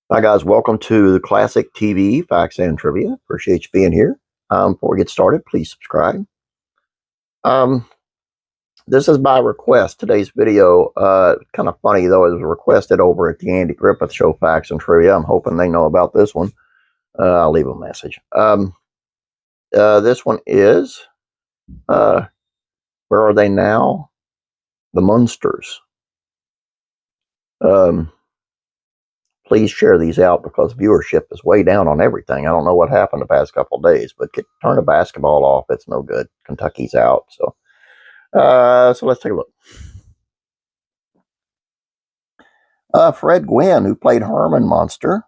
Hi guys, welcome to the Classic TV Facts and Trivia. Appreciate you being here. Before we get started, please subscribe. This is by request. Today's video, kind of funny though, it was requested over at the Andy Griffith Show Facts and Trivia. I'm hoping they know about this one. I'll leave a message. This one is, where are they now? The Munsters. Please share these out because viewership is way down on everything. I don't know what happened the past couple of days, but turn the basketball off. It's no good. Kentucky's out. So let's take a look. Fred Gwynne, who played Herman Munster,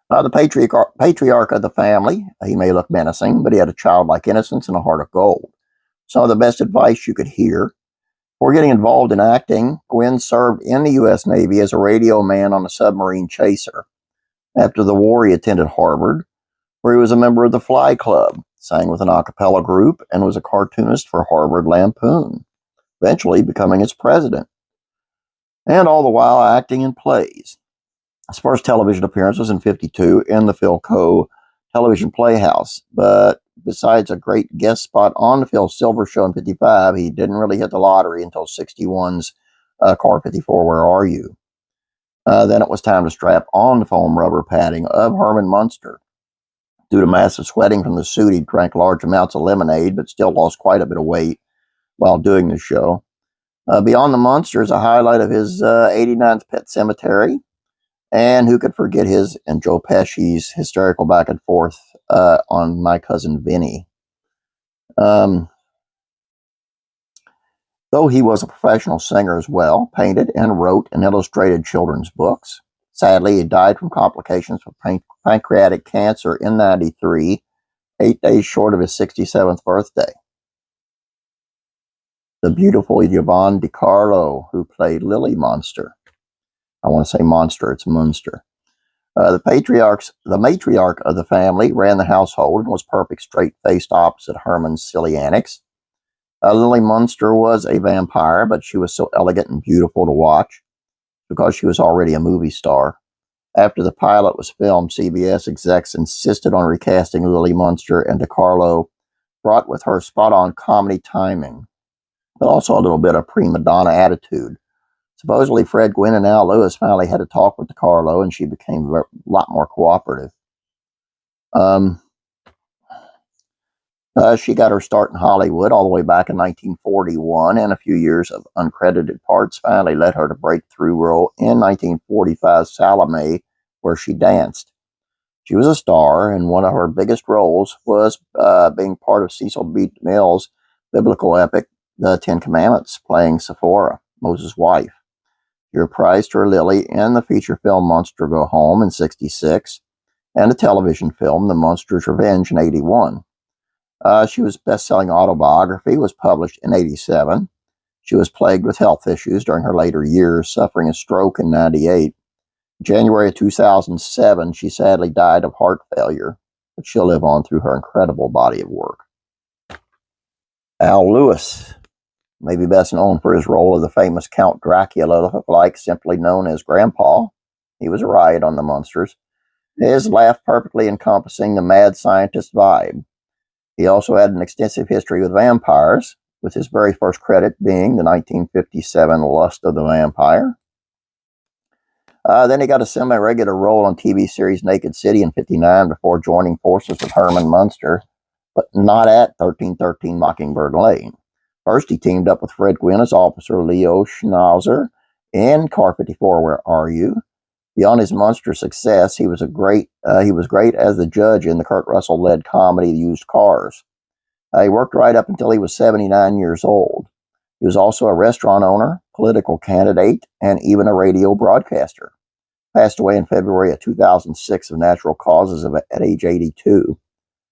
the patriarch of the family. He may look menacing, but he had a childlike innocence and a heart of gold. Some of the best advice you could hear. Before getting involved in acting, Gwynne served in the U.S. Navy as a radio man on a submarine chaser. After the war, he attended Harvard, where he was a member of the Fly Club, sang with an a cappella group, and was a cartoonist for Harvard Lampoon, eventually becoming its president, and all the while acting in plays. His first television appearance was in '52 in the Philco television playhouse, but besides a great guest spot on the Phil Silver Show in '55, he didn't really hit the lottery until '61's Car 54, Where Are You? Then it was time to strap on the foam rubber padding of Herman Munster. Due to massive sweating from the suit, he drank large amounts of lemonade, but still lost quite a bit of weight while doing the show. Beyond the Munsters, a highlight of his '89's Pet Cemetery, and who could forget his and Joe Pesci's hysterical back and forth on My Cousin Vinny. Though he was a professional singer as well, painted and wrote and illustrated children's books. Sadly, he died from complications of pancreatic cancer in '93, 8 days short of his 67th birthday. The beautiful Yvonne De Carlo, who played Lily Munster. I want to say Monster, it's Munster. The matriarch of the family ran the household and was perfect straight-faced opposite Herman's silly antics. Lily Munster was a vampire, but she was so elegant and beautiful to watch because she was already a movie star. After the pilot was filmed, CBS execs insisted on recasting Lily Munster, and De Carlo brought with her spot-on comedy timing, but also a little bit of prima donna attitude. Supposedly, Fred Gwynne and Al Lewis finally had a talk with De Carlo, and she became a lot more cooperative. She got her start in Hollywood all the way back in 1941, and a few years of uncredited parts finally led her to breakthrough role in 1945's Salome, where she danced. She was a star, and one of her biggest roles was being part of Cecil B. DeMille's biblical epic, The Ten Commandments, playing Sephora, Moses' wife. She reprised her Lily in the feature film Monster Go Home in '66, and the television film The Munsters' Revenge in '81. She was best-selling autobiography was published in '87. She was plagued with health issues during her later years, suffering a stroke in '98. January of 2007, she sadly died of heart failure, but she'll live on through her incredible body of work. Al Lewis, maybe best known for his role of the famous Count Dracula lookalike, simply known as Grandpa. He was a riot on the Munsters. His laugh perfectly encompassing the mad scientist vibe. He also had an extensive history with vampires, with his very first credit being the 1957 Lust of the Vampire. Then he got a semi-regular role on TV series Naked City in '59 before joining forces with Herman Munster, but not at 1313 Mockingbird Lane. First, he teamed up with Fred Gwynne as Officer Leo Schnauzer in Car 54, Where Are You? Beyond his Munster success, he was great as the judge in the Kurt Russell-led comedy Used Cars. He worked right up until he was 79 years old. He was also a restaurant owner, political candidate, and even a radio broadcaster. Passed away in February of 2006 of natural causes at age 82.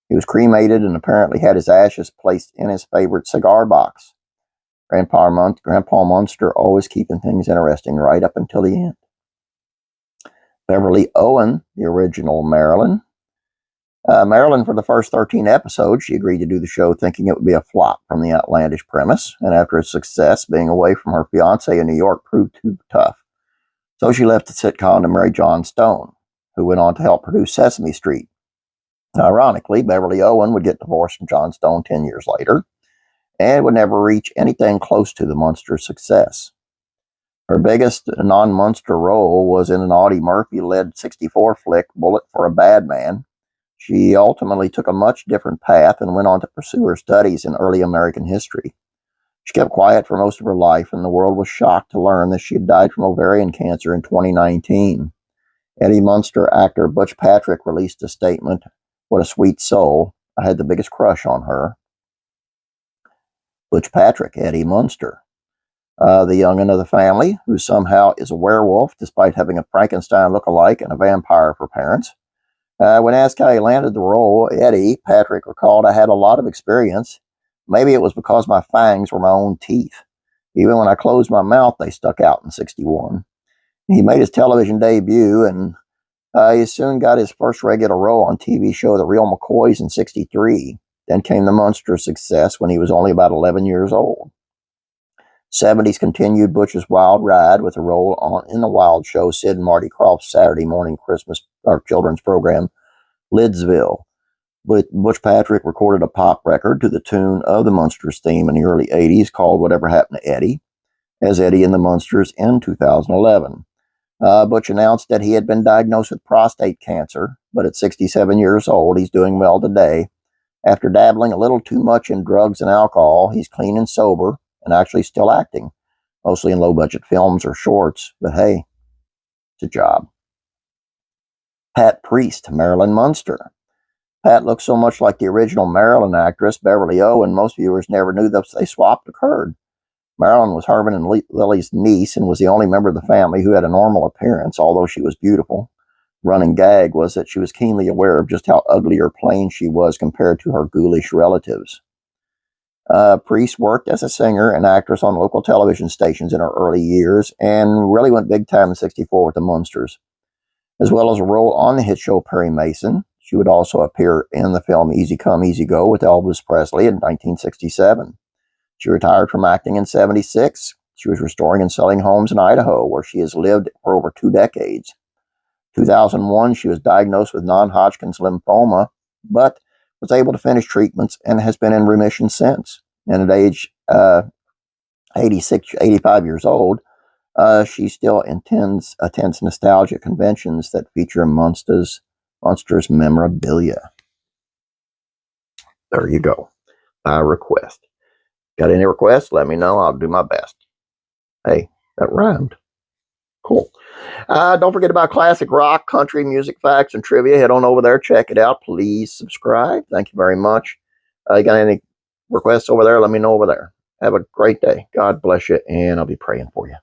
He was cremated and apparently had his ashes placed in his favorite cigar box. Grandpa Munster always keeping things interesting right up until the end. Beverly Owen, the original Marilyn. Marilyn, for the first 13 episodes, she agreed to do the show thinking it would be a flop from the outlandish premise, and after its success, being away from her fiancé in New York proved too tough. So she left the sitcom to marry John Stone, who went on to help produce Sesame Street. Ironically, Beverly Owen would get divorced from John Stone 10 years later and would never reach anything close to the Munsters' success. Her biggest non-Munster role was in an Audie Murphy-led 64 flick, Bullet for a Bad Man. She ultimately took a much different path and went on to pursue her studies in early American history. She kept quiet for most of her life, and the world was shocked to learn that she had died from ovarian cancer in 2019. Eddie Munster actor Butch Patrick released a statement, "What a sweet soul. I had the biggest crush on her." Butch Patrick, Eddie Munster. The young'un of the family, who somehow is a werewolf despite having a Frankenstein look-alike and a vampire for parents. When asked how he landed the role, Eddie Patrick recalled, "I had a lot of experience. Maybe it was because my fangs were my own teeth. Even when I closed my mouth, they stuck out in '61. He made his television debut, and he soon got his first regular role on TV show The Real McCoys in '63. Then came the Munsters' success when he was only about 11 years old. '70s continued Butch's wild ride with a role in the Wild Show, Sid and Marty Krofft's Saturday morning Christmas or children's program, Lidsville. Butch Patrick recorded a pop record to the tune of the Munsters theme in the early '80s called Whatever Happened to Eddie, as Eddie and the Munsters in 2011. Butch announced that he had been diagnosed with prostate cancer, but at 67 years old, he's doing well today. After dabbling a little too much in drugs and alcohol, he's clean and sober and actually still acting, mostly in low-budget films or shorts, but hey, it's a job. Pat Priest, Marilyn Munster. Pat looked so much like the original Marilyn actress, Beverly Owen, most viewers never knew that they swapped occurred. Marilyn was Herman and Lily's niece and was the only member of the family who had a normal appearance, although she was beautiful. Running gag was that she was keenly aware of just how ugly or plain she was compared to her ghoulish relatives. Priest worked as a singer and actress on local television stations in her early years and really went big time in '64 with the Munsters. As well as a role on the hit show Perry Mason, she would also appear in the film Easy Come, Easy Go with Elvis Presley in 1967. She retired from acting in '76. She was restoring and selling homes in Idaho, where she has lived for over 2 decades. 2001, she was diagnosed with non-Hodgkin's lymphoma, but was able to finish treatments and has been in remission since. And at age 85 years old, she still attends nostalgia conventions that feature Munsters memorabilia. There you go. By request. Got any requests? Let me know. I'll do my best. Hey, that rhymed. Cool. Don't forget about classic rock, country, music facts, and trivia. Head on over there. Check it out. Please subscribe. Thank you very much. You got any requests over there? Let me know over there. Have a great day. God bless you, and I'll be praying for you.